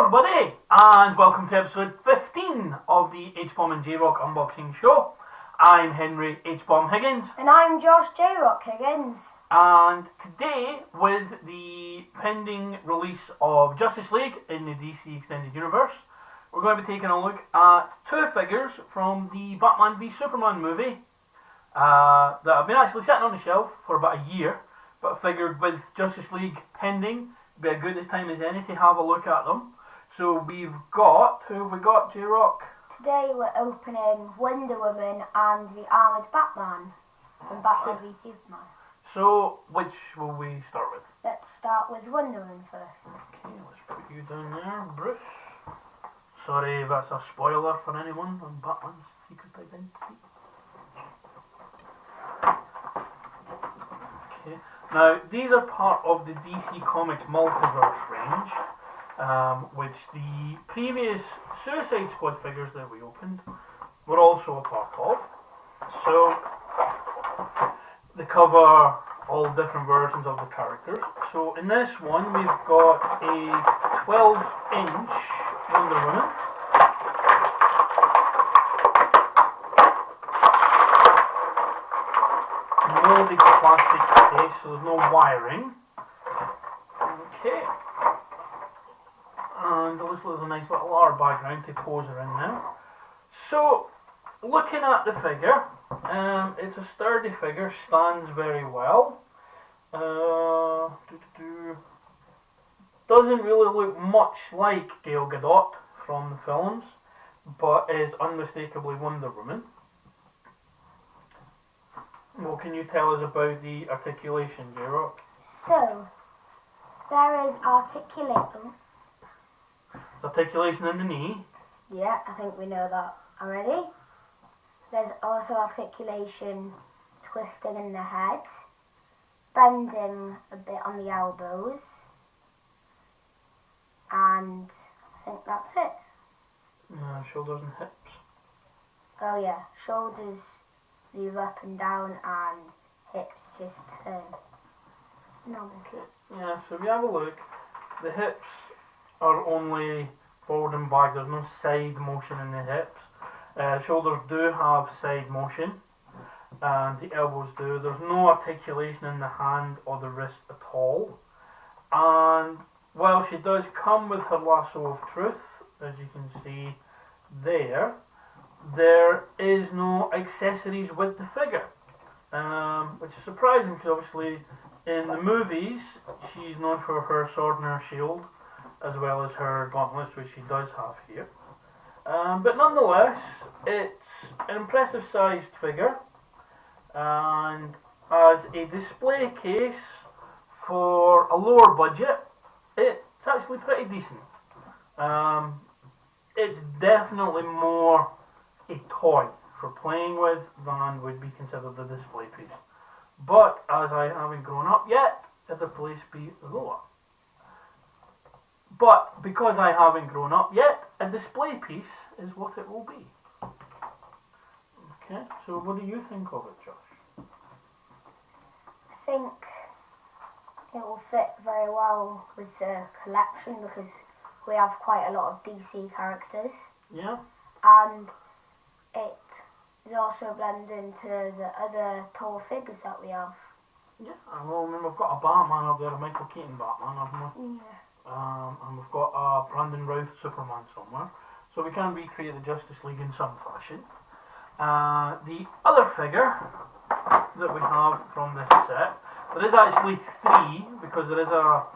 everybody, and welcome to episode 15 of the H-Bomb and J-Rock unboxing show. I'm Henry H-Bomb Higgins. And I'm Josh J-Rock Higgins. And today, with the pending release of Justice League in the DC Extended Universe, we're going to be taking a look at two figures from the Batman v Superman movie that have been actually sitting on the shelf for about a year, but I figured with Justice League pending, it'd be a good as time as any to have a look at them. So who have we got, J-Rock? Today we're opening Wonder Woman and the Armoured Batman from Batman v Superman. So, which will we start with? Let's start with Wonder Woman first. Okay, let's put you down there, Bruce. Sorry if that's a spoiler for anyone on Batman's secret identity. Okay. Now, these are part of the DC Comics Multiverse range, which the previous Suicide Squad figures that we opened were also a part of. So, they cover all different versions of the characters. So, in this one, we've got a 12-inch Wonder Woman. Molded plastic case, so there's no wiring. Okay. And it looks like there's a nice little art background to pose her in there. So, looking at the figure, it's a sturdy figure, stands very well. Doesn't really look much like Gal Gadot from the films, but is unmistakably Wonder Woman. What can you tell us about the articulation, J-Rock? So, there is Articulation in the knee. Yeah, I think we know that already. There's also articulation twisting in the head, bending a bit on the elbows, and I think that's it. Shoulders and hips. Oh yeah, shoulders move up and down and hips just turn. No. Okay. Yeah, so if you have a look, the hips are only forward and back. There's no side motion in the hips. Shoulders do have side motion, and the elbows do. There's no articulation in the hand or the wrist at all. And while she does come with her lasso of truth, as you can see there is no accessories with the figure, which is surprising because obviously in the movies she's known for her sword and her shield, as well as her gauntlets, which she does have here. But nonetheless, it's an impressive sized figure, and as a display case for a lower budget, it's actually pretty decent. It's definitely more a toy for playing with than would be considered a display piece. But as I haven't grown up yet, it'll place be lower. But because I haven't grown up yet, a display piece is what it will be. Okay, so what do you think of it, Josh? I think it will fit very well with the collection because we have quite a lot of DC characters. Yeah. And it is also blended into the other tall figures that we have. Yeah, well, I mean, we've got a Batman up there, a Michael Keaton Batman, haven't we? Yeah. And we've got a Brandon Routh Superman somewhere. So we can recreate the Justice League in some fashion. The other figure that we have from this set, there is actually three, because there is a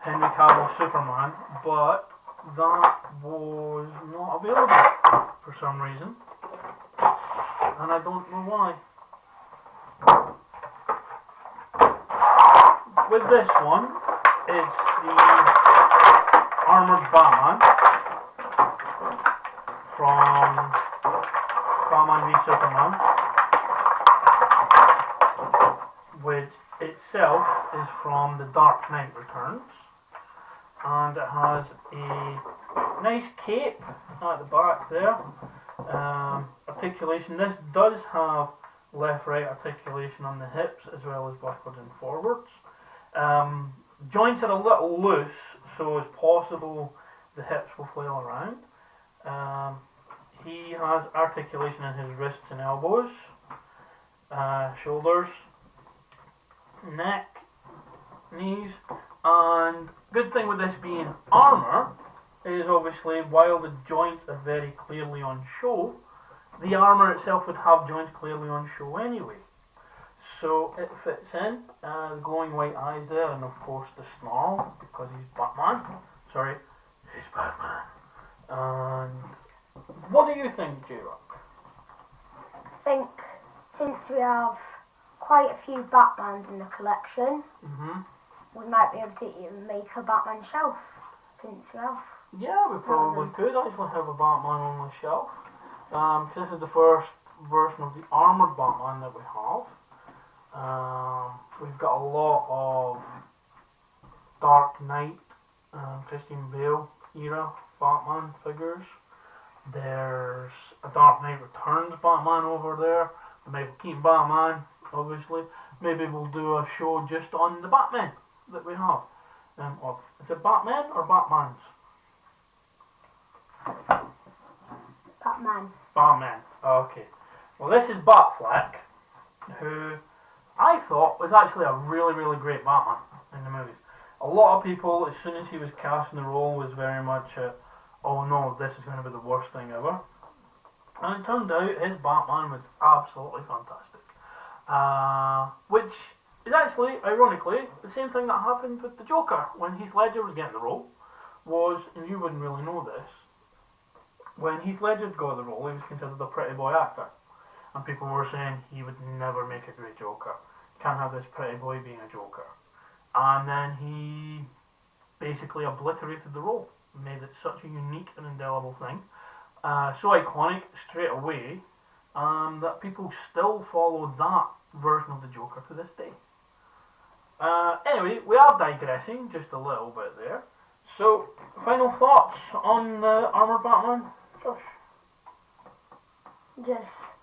Henry Cavill Superman, but that was not available for some reason, and I don't know why. With this one, it's the Armoured Batman from Batman v Superman, which itself is from The Dark Knight Returns, and it has a nice cape at the back there. Articulation. This does have left-right articulation on the hips as well as backwards and forwards. Joints are a little loose, so it's possible the hips will flail around. He has articulation in his wrists and elbows, shoulders, neck, knees, and good thing with this being armour is obviously while the joints are very clearly on show, the armour itself would have joints clearly on show anyway. So it fits in, the glowing white eyes there, and of course the snarl, because he's Batman. Sorry, he's Batman. And what do you think, J-Rock? I think since we have quite a few Batmans in the collection, we might be able to even make a Batman shelf, since we have. Yeah, we probably could actually have a Batman on the shelf. This is the first version of the armoured Batman that we have. We've got a lot of Dark Knight, Christian Bale era Batman figures. There's a Dark Knight Returns Batman over there, the Michael Keaton Batman, obviously. Maybe we'll do a show just on the Batman that we have. Or is it Batman or Batmans? Batman. Batman. Okay. Well, this is Batfleck, who I thought was actually a really, really great Batman in the movies. A lot of people, as soon as he was cast in the role, was very much, oh no, this is going to be the worst thing ever. And it turned out his Batman was absolutely fantastic. Which is actually, ironically, the same thing that happened with the Joker when Heath Ledger was getting the role. Was, and you wouldn't really know this, when Heath Ledger got the role, he was considered a pretty boy actor. And people were saying he would never make a great Joker. Can't have this pretty boy being a Joker. And then he basically obliterated the role. Made it such a unique and indelible thing. So iconic straight away that people still follow that version of the Joker to this day. Anyway, we are digressing just a little bit there. So, final thoughts on the Armoured Batman, Josh? Just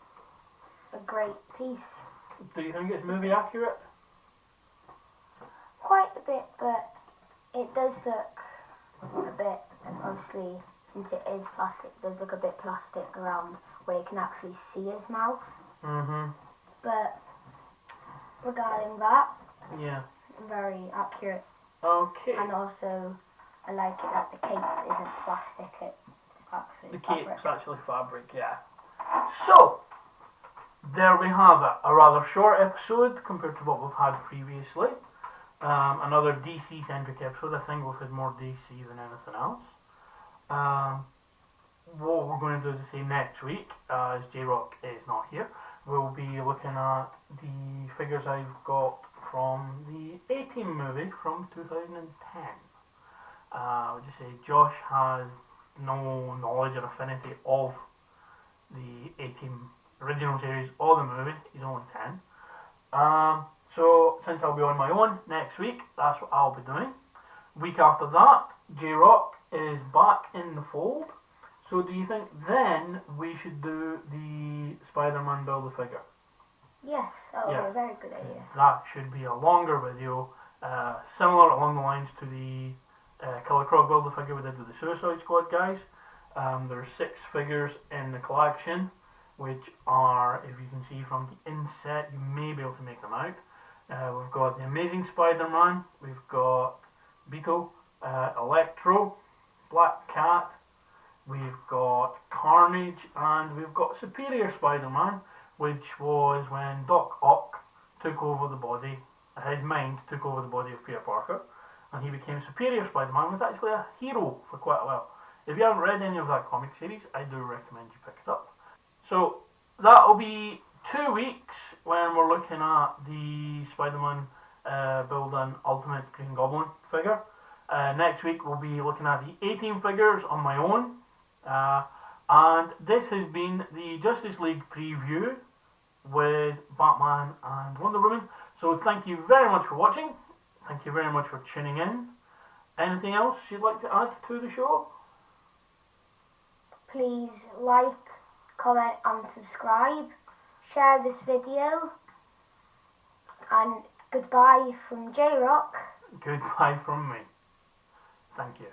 a great piece. Do you think it's movie accurate? Quite a bit, but it does look a bit, obviously, since it is plastic, it does look a bit plastic around where you can actually see his mouth. But regarding that, yeah, very accurate. Okay. And also, I like it that the cape isn't plastic, it's actually The fabric. cape's actually fabric, yeah. So, there we have it. A rather short episode compared to what we've had previously. Another DC-centric episode. I think we've had more DC than anything else. What we're going to do, as I say, next week, as J-Rock is not here, we'll be looking at the figures I've got from the A-Team movie from 2010. I would just say Josh has no knowledge or affinity of the A-Team original series or the movie. He's only 10. So since I'll be on my own next week, that's what I'll be doing. Week after that, J-Rock is back in the fold. So do you think then we should do the Spider-Man Build-A-Figure? Yes, that would be a very good idea. That should be a longer video, similar along the lines to the Killer Croc Build-A-Figure we did with the Suicide Squad guys. There's 6 figures in the collection, which are, if you can see from the inset, you may be able to make them out. We've got the Amazing Spider-Man, we've got Beetle, Electro, Black Cat, we've got Carnage, and we've got Superior Spider-Man, which was when Doc Ock took over the body, his mind took over the body of Peter Parker, and he became Superior Spider-Man, was actually a hero for quite a while. If you haven't read any of that comic series, I do recommend you pick it up. So that'll be 2 weeks when we're looking at the Spider-Man Build an Ultimate Green Goblin figure. Next week we'll be looking at the A-Team figures on my own. And this has been the Justice League preview with Batman and Wonder Woman. So thank you very much for watching. Thank you very much for tuning in. Anything else you'd like to add to the show? Please like, comment and subscribe. Share this video. And goodbye from J-Rock. Goodbye from me. Thank you.